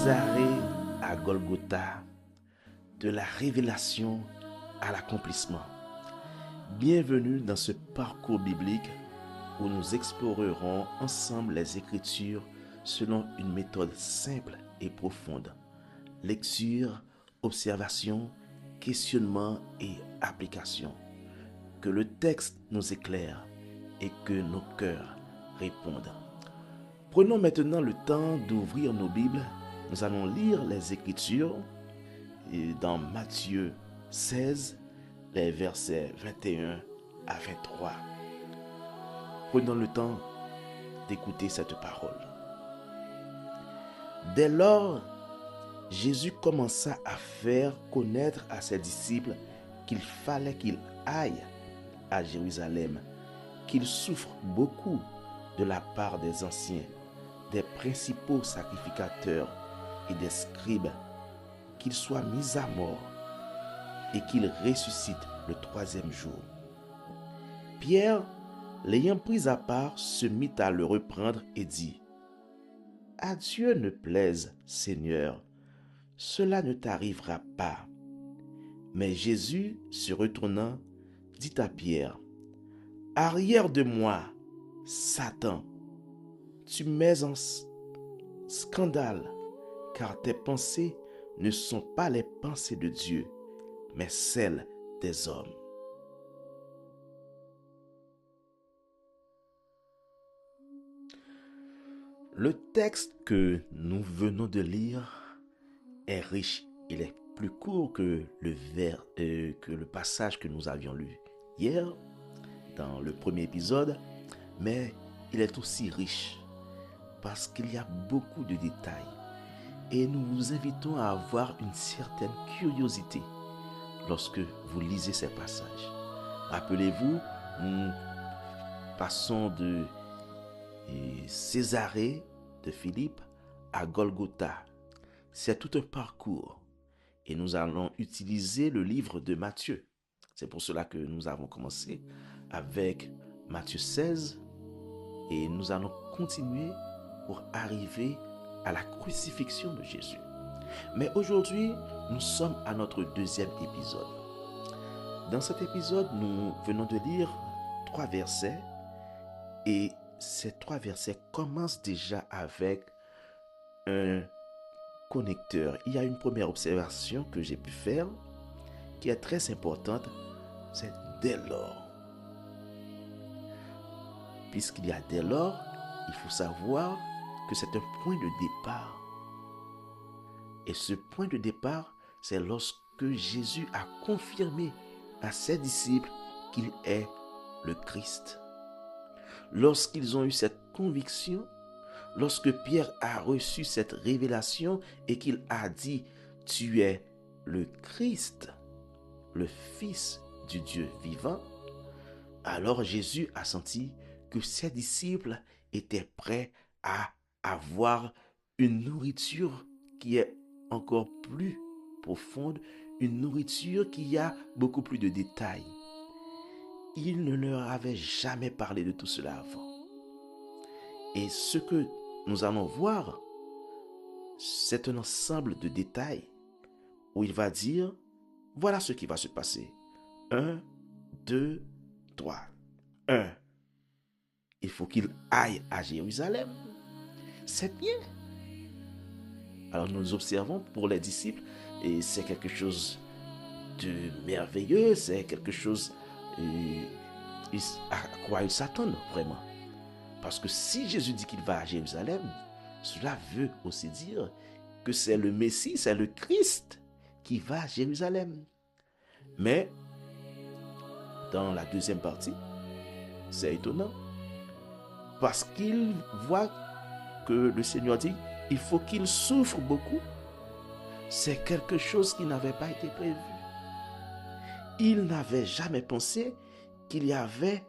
Césarée à Golgotha, de la révélation à l'accomplissement. Bienvenue dans ce parcours biblique où nous explorerons ensemble les Écritures selon une méthode simple et profonde. Lecture, observation, questionnement et application. Que le texte nous éclaire et que nos cœurs répondent. Prenons maintenant le temps d'ouvrir nos Bibles. Nous allons lire les Écritures dans Matthieu 16, les versets 21 à 23. Prenons le temps d'écouter cette parole. Dès lors, Jésus commença à faire connaître à ses disciples qu'il fallait qu'il aille à Jérusalem, qu'il souffre beaucoup de la part des anciens, des principaux sacrificateurs et des scribes, qu'il soit mis à mort et qu'il ressuscite le troisième jour. Pierre, l'ayant pris à part, se mit à le reprendre et dit : À Dieu ne plaise, Seigneur, cela ne t'arrivera pas. Mais Jésus, se retournant, dit à Pierre : Arrière de moi, Satan, tu mets en scandale, car tes pensées ne sont pas les pensées de Dieu, mais celles des hommes. Le texte que nous venons de lire est riche. Il est plus court que le passage que nous avions lu hier dans le premier épisode, mais il est aussi riche parce qu'il y a beaucoup de détails et nous vous invitons à avoir une certaine curiosité lorsque vous lisez ces passages. Rappelez-vous, nous passons de Césarée de Philippe à Golgotha. C'est tout un parcours et nous allons utiliser le livre de Matthieu. C'est pour cela que nous avons commencé avec Matthieu 16 et nous allons continuer pour arriver à la crucifixion de Jésus. Mais aujourd'hui, nous sommes à notre deuxième épisode. Dans cet épisode, nous venons de lire 3 versets et ces 3 versets commencent déjà avec un connecteur. Il y a une première observation que j'ai pu faire qui est très importante, c'est dès lors. Puisqu'il y a dès lors, il faut savoir que c'est un point de départ. Et ce point de départ, c'est lorsque Jésus a confirmé à ses disciples qu'il est le Christ. Lorsqu'ils ont eu cette conviction, lorsque Pierre a reçu cette révélation et qu'il a dit « Tu es le Christ, le Fils du Dieu vivant », alors Jésus a senti que ses disciples étaient prêts à avoir une nourriture qui est encore plus profonde, une nourriture qui a beaucoup plus de détails. Il ne leur avait jamais parlé de tout cela avant. Et ce que nous allons voir, c'est un ensemble de détails où il va dire, voilà ce qui va se passer. 1, 2, 3. 1. Il faut qu'il aille à Jérusalem. C'est bien. Alors nous observons pour les disciples, et c'est quelque chose de merveilleux, c'est quelque chose à quoi ils s'attendent vraiment. Parce que si Jésus dit qu'il va à Jérusalem, cela veut aussi dire que c'est le Messie, c'est le Christ qui va à Jérusalem. Mais dans la deuxième partie, c'est étonnant. Parce qu'il voit que le Seigneur dit, il faut qu'il souffre beaucoup. C'est quelque chose qui n'avait pas été prévu. Il n'avait jamais pensé qu'il y avait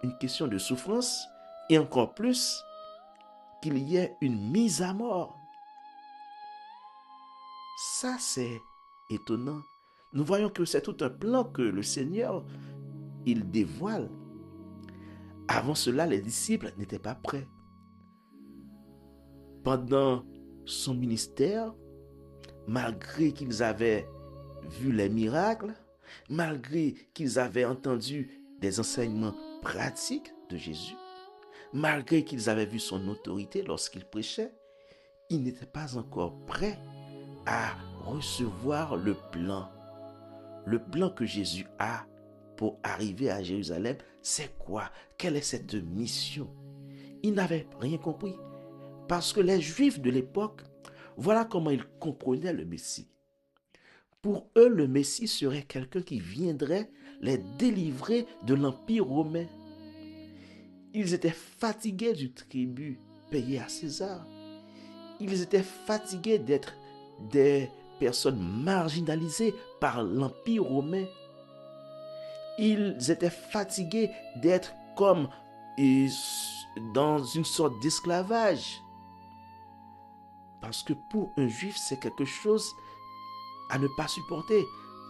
une question de souffrance et encore plus qu'il y ait une mise à mort. Ça, c'est étonnant. Nous voyons que c'est tout un plan que le Seigneur, il dévoile. Avant cela, les disciples n'étaient pas prêts. Pendant son ministère, malgré qu'ils avaient vu les miracles, malgré qu'ils avaient entendu des enseignements pratiques de Jésus, malgré qu'ils avaient vu son autorité lorsqu'il prêchait, ils n'étaient pas encore prêts à recevoir le plan que Jésus a pour arriver à Jérusalem. C'est quoi? Quelle est cette mission? Ils n'avaient rien compris. Parce que les Juifs de l'époque, voilà comment ils comprenaient le Messie. Pour eux, le Messie serait quelqu'un qui viendrait les délivrer de l'Empire romain. Ils étaient fatigués du tribut payé à César. Ils étaient fatigués d'être des personnes marginalisées par l'Empire romain. Ils étaient fatigués d'être comme dans une sorte d'esclavage. Parce que pour un juif, c'est quelque chose à ne pas supporter,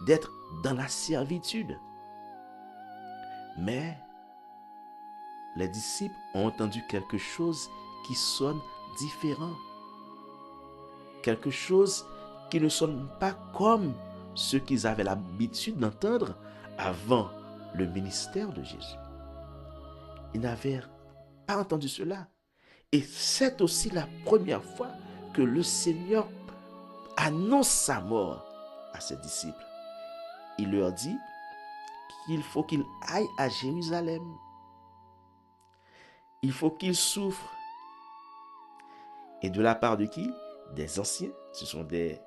d'être dans la servitude. Mais les disciples ont entendu quelque chose qui sonne différent. Quelque chose qui ne sonne pas comme ce qu'ils avaient l'habitude d'entendre avant le ministère de Jésus. Ils n'avaient pas entendu cela. Et c'est aussi la première fois que le Seigneur annonce sa mort à ses disciples. Il leur dit qu'il faut qu'ils aillent à Jérusalem. Il faut qu'ils souffrent. Et de la part de qui? Des anciens. Ce sont des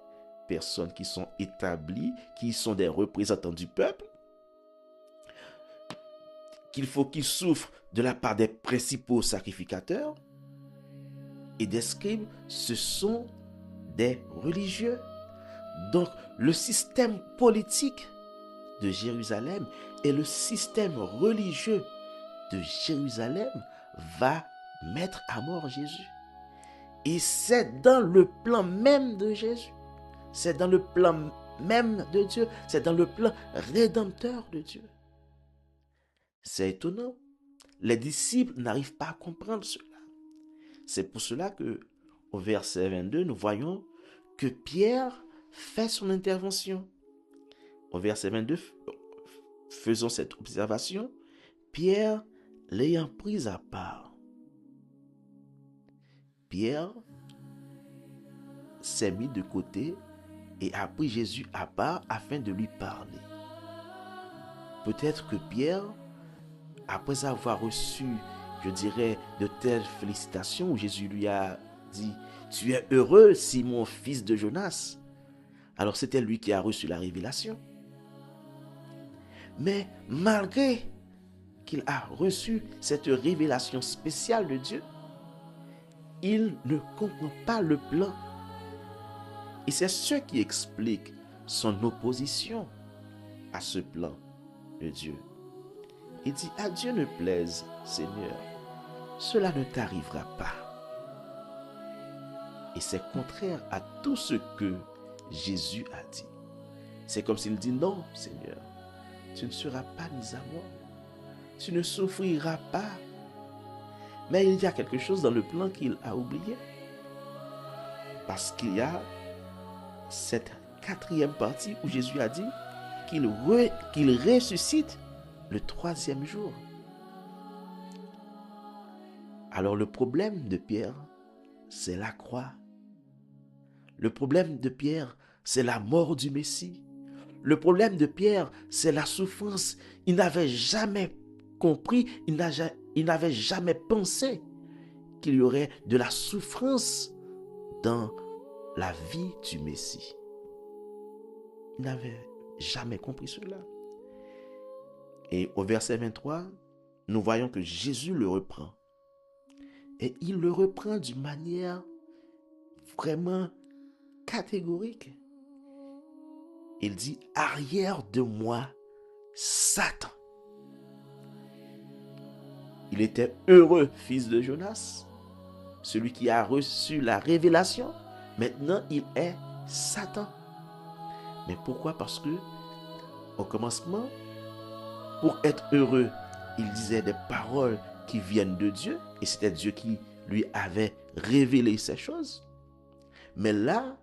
personnes qui sont établies, qui sont des représentants du peuple. Qu'il faut qu'ils souffrent de la part des principaux sacrificateurs et des scribes. Ce sont des religieux. Donc, le système politique de Jérusalem et le système religieux de Jérusalem va mettre à mort Jésus. Et c'est dans le plan même de Jésus. C'est dans le plan même de Dieu. C'est dans le plan rédempteur de Dieu. C'est étonnant. Les disciples n'arrivent pas à comprendre cela. C'est pour cela que, au verset 22, nous voyons que Pierre fait son intervention. Au verset 22, faisons cette observation. Pierre, l'ayant pris à part. Pierre s'est mis de côté et a pris Jésus à part afin de lui parler. Peut-être que Pierre, après avoir reçu, je dirais, de telles félicitations où Jésus lui a dit « Tu es heureux, Simon, fils de Jonas ». Alors c'était lui qui a reçu la révélation. Mais malgré qu'il a reçu cette révélation spéciale de Dieu, il ne comprend pas le plan. Et c'est ce qui explique son opposition à ce plan de Dieu. Il dit, à Dieu ne plaise, Seigneur, cela ne t'arrivera pas. Et c'est contraire à tout ce que Jésus a dit. C'est comme s'il dit, non, Seigneur, tu ne seras pas mis à mort. Tu ne souffriras pas. Mais il y a quelque chose dans le plan qu'il a oublié. Parce qu'il y a cette quatrième partie où Jésus a dit qu'il ressuscite le troisième jour. Alors le problème de Pierre, c'est la croix. Le problème de Pierre, c'est la mort du Messie. Le problème de Pierre, c'est la souffrance. Il n'avait jamais compris, il n'avait jamais pensé qu'il y aurait de la souffrance dans la vie du Messie. Il n'avait jamais compris cela. Et au verset 23, nous voyons que Jésus le reprend. Et il le reprend d'une manière vraiment catégorique. Il dit, arrière de moi, Satan. Il était heureux, fils de Jonas, celui qui a reçu la révélation. Maintenant, il est Satan. Mais pourquoi? Parce que, au commencement, pour être heureux, il disait des paroles qui viennent de Dieu, et c'était Dieu qui lui avait révélé ces choses. Mais là,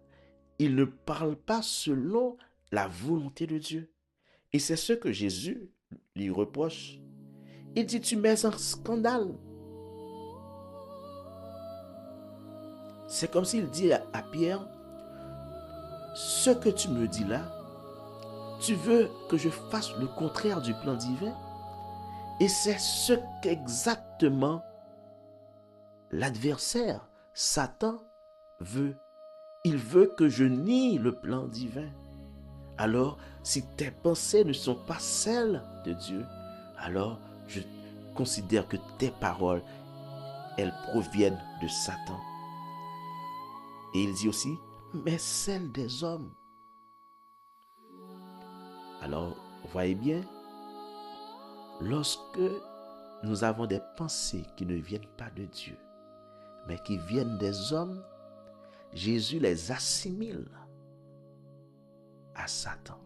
il ne parle pas selon la volonté de Dieu. Et c'est ce que Jésus lui reproche. Il dit, tu mets un scandale. C'est comme s'il dit à Pierre, ce que tu me dis là, tu veux que je fasse le contraire du plan divin? Et c'est ce qu'exactement l'adversaire, Satan, veut. Il veut que je nie le plan divin. Alors, si tes pensées ne sont pas celles de Dieu, alors je considère que tes paroles, elles proviennent de Satan. Et il dit aussi, mais celles des hommes. Alors, voyez bien, lorsque nous avons des pensées qui ne viennent pas de Dieu, mais qui viennent des hommes, Jésus les assimile à Satan.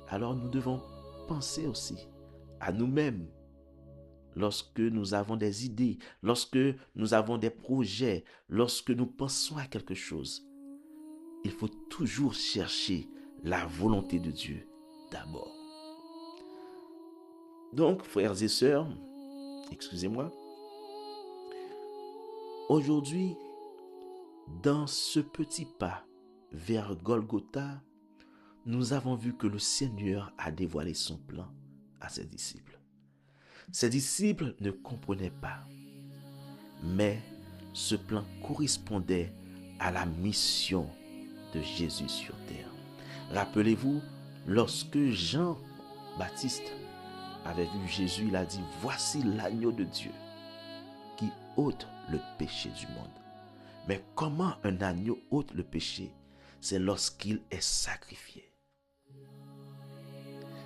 Alors nous devons penser aussi à nous-mêmes lorsque nous avons des idées, lorsque nous avons des projets, lorsque nous pensons à quelque chose. Il faut toujours chercher la volonté de Dieu d'abord. Donc, frères et sœurs, excusez-moi, aujourd'hui, dans ce petit pas vers Golgotha, nous avons vu que le Seigneur a dévoilé son plan à ses disciples. Ses disciples ne comprenaient pas, mais ce plan correspondait à la mission de Jésus sur terre. Rappelez-vous, lorsque Jean-Baptiste avait vu Jésus, il a dit, voici l'agneau de Dieu qui ôte le péché du monde. Mais comment un agneau ôte le péché? C'est lorsqu'il est sacrifié.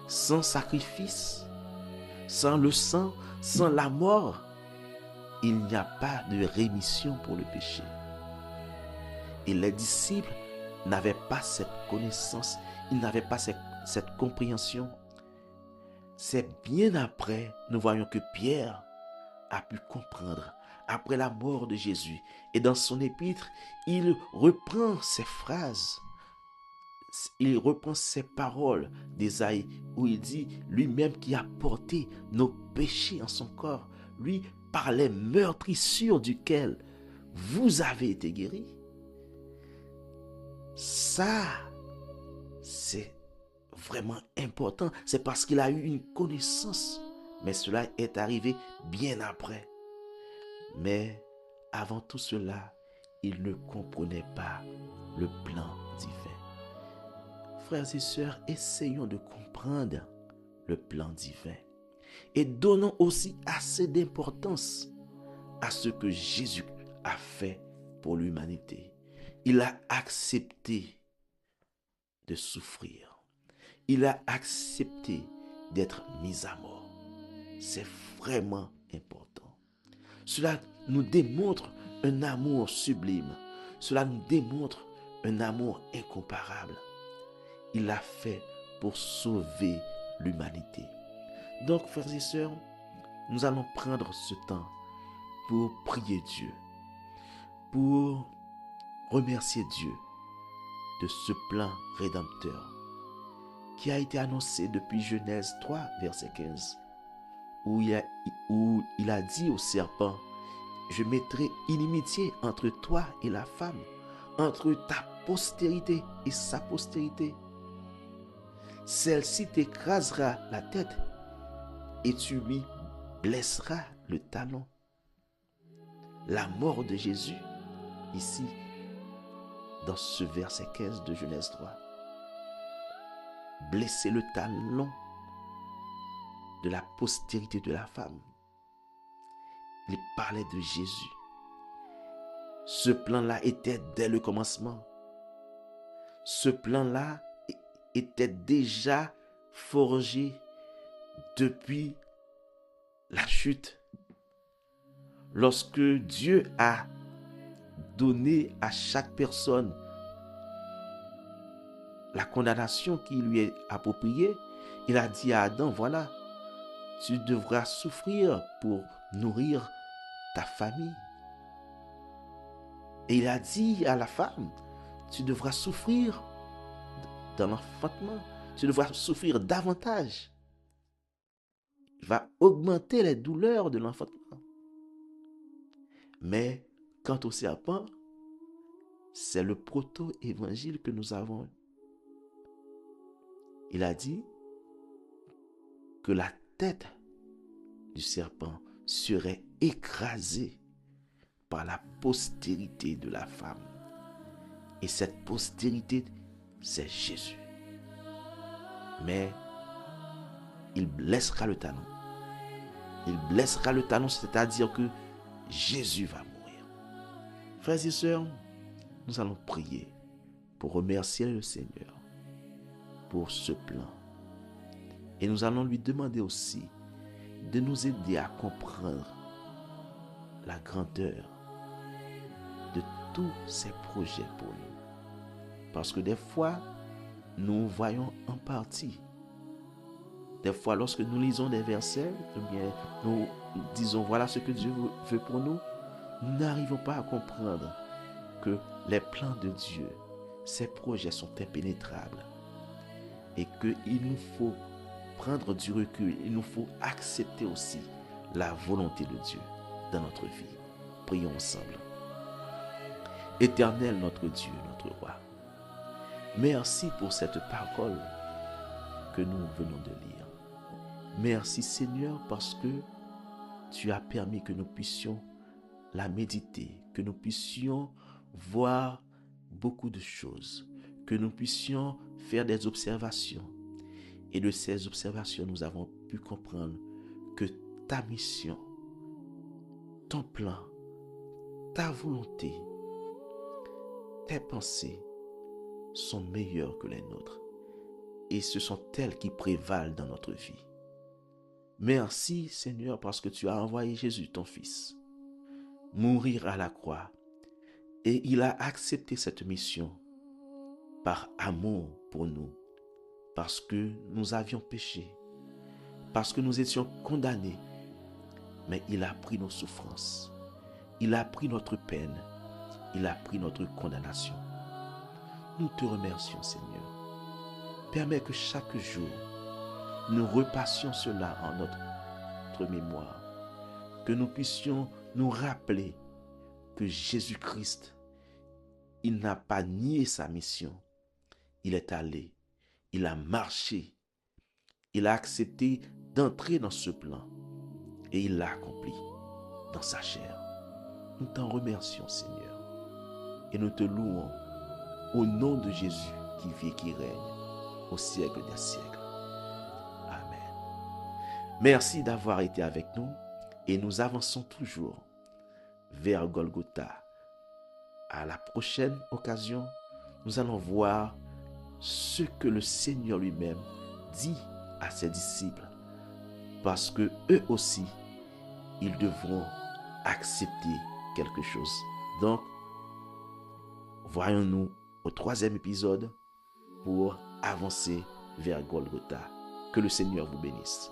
Sans sacrifice, sans le sang, sans la mort, il n'y a pas de rémission pour le péché. Et les disciples n'avaient pas cette connaissance, ils n'avaient pas cette compréhension. C'est bien après, nous voyons que Pierre a pu comprendre, après la mort de Jésus. Et dans son épître, il reprend ces phrases, il reprend ces paroles d'Ésaïe, où il dit, lui-même qui a porté nos péchés en son corps, lui par les meurtrissures duquel vous avez été guéris. Ça, c'est vraiment important. C'est parce qu'il a eu une connaissance. Mais cela est arrivé bien après. Mais avant tout cela, il ne comprenait pas le plan divin. Frères et sœurs, essayons de comprendre le plan divin. Et donnons aussi assez d'importance à ce que Jésus a fait pour l'humanité. Il a accepté de souffrir. Il a accepté d'être mis à mort. C'est vraiment important. Cela nous démontre un amour sublime. Cela nous démontre un amour incomparable. Il l'a fait pour sauver l'humanité. Donc, frères et sœurs, nous allons prendre ce temps pour prier Dieu, pour remercier Dieu de ce plan rédempteur qui a été annoncé depuis Genèse 3, verset 15, où il a dit au serpent, je mettrai inimitié entre toi et la femme, entre ta postérité et sa postérité. Celle-ci t'écrasera la tête et tu lui blesseras le talon. La mort de Jésus, ici, dans ce verset 15 de Genèse 3, blesser le talon de la postérité de la femme. Il parlait de Jésus. Ce plan-là était dès le commencement. Ce plan-là était déjà forgé depuis la chute. Lorsque Dieu a donné à chaque personne la condamnation qui lui est appropriée, il a dit à Adam, voilà, tu devras souffrir pour nourrir ta famille. Et il a dit à la femme, tu devras souffrir dans l'enfantement, tu devras souffrir davantage. Il va augmenter les douleurs de l'enfantement. Mais quant au serpent, c'est le proto-évangile que nous avons. Il a dit que la tête du serpent serait écrasée par la postérité de la femme. Et cette postérité, c'est Jésus. Mais il blessera le talon. Il blessera le talon, c'est-à-dire que Jésus va mourir. Frères et sœurs, nous allons prier pour remercier le Seigneur pour ce plan. Et nous allons lui demander aussi de nous aider à comprendre la grandeur de tous ses projets pour nous. Parce que des fois, nous voyons en partie. Des fois, lorsque nous lisons des versets, eh bien, nous disons voilà ce que Dieu veut pour nous. Nous n'arrivons pas à comprendre que les plans de Dieu, ses projets sont impénétrables. Et qu'il nous faut prendre du recul, il nous faut accepter aussi la volonté de Dieu dans notre vie. Prions ensemble. Éternel notre Dieu, notre roi, merci pour cette parole que nous venons de lire. Merci Seigneur parce que tu as permis que nous puissions la méditer, que nous puissions voir beaucoup de choses, que nous puissions faire des observations. Et de ces observations, nous avons pu comprendre que ta mission, ton plan, ta volonté, tes pensées sont meilleures que les nôtres. Et ce sont elles qui prévalent dans notre vie. Merci Seigneur parce que tu as envoyé Jésus, ton Fils, mourir à la croix. Et il a accepté cette mission par amour pour nous. Parce que nous avions péché. Parce que nous étions condamnés. Mais il a pris nos souffrances. Il a pris notre peine. Il a pris notre condamnation. Nous te remercions Seigneur. Permets que chaque jour, nous repassions cela en notre mémoire. Que nous puissions nous rappeler que Jésus-Christ, il n'a pas nié sa mission. Il est allé, il a marché, il a accepté d'entrer dans ce plan et il l'a accompli dans sa chair. Nous t'en remercions Seigneur et nous te louons au nom de Jésus qui vit et qui règne au siècle des siècles. Amen. Merci d'avoir été avec nous et nous avançons toujours vers Golgotha. À la prochaine occasion, nous allons voir ce que le Seigneur lui-même dit à ses disciples, parce que eux aussi, ils devront accepter quelque chose. Donc, voyons-nous au 3e épisode pour avancer vers Golgotha. Que le Seigneur vous bénisse.